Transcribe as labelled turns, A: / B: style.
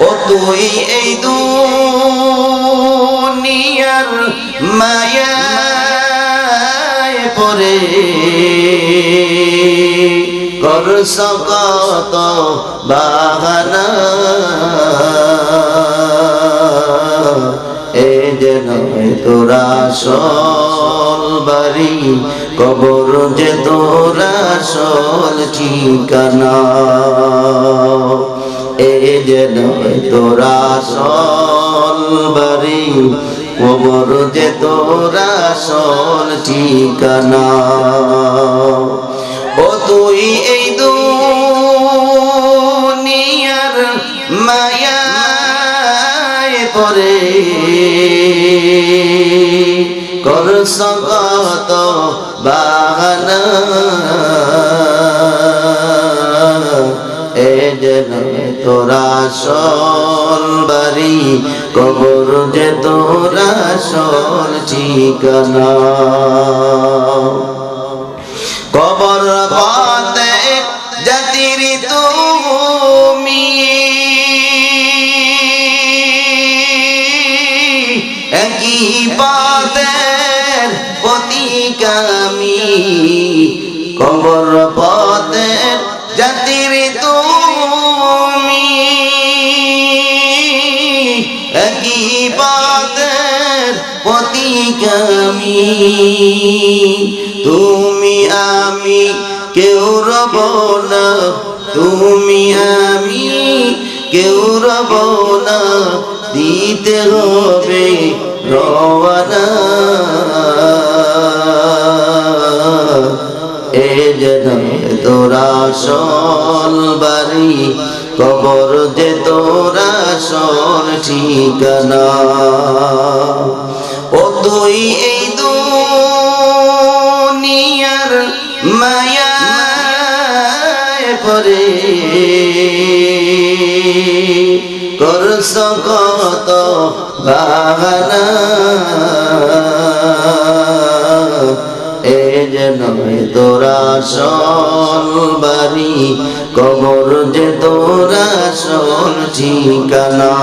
A: ও তুই এই দুনিয়ার মায়ায় পড়ে করছ কত বাহানা, এ যেন তোরা আসল বাড়ি, কবর যে তোরা আসল ঠিকানা। এ যেন তোরা আসল বাড়ি, কবর যে তোরা আসল ঠিকানা। ও তুই এই দুনিয়ার মায়ায় পড়ে করছ কত বাহানা, এ যেন তোরা আসল বাড়ি, কবর যে তোরা আসল ঠিকানা। কবর পথে জাতির তুমি একই পথের প্রতিগামী, কবর পথের জাতির তুমি একই পথের প্রতিগামী। তুমি আমি কেউ রব না, তুমি আমি কেউ রব না, দিতে হবে রওয়ানা। এ যেন তোরা আসল বাড়ি, কবর যে তোরা আসল ঠিকানা। ও তুই এই দুনিয়ার মায়ায় পড়ে করছ কত বাহানা, এ যেন তোরা আসল বাড়ি, কবর যে তোরা আসল ঠিকানা।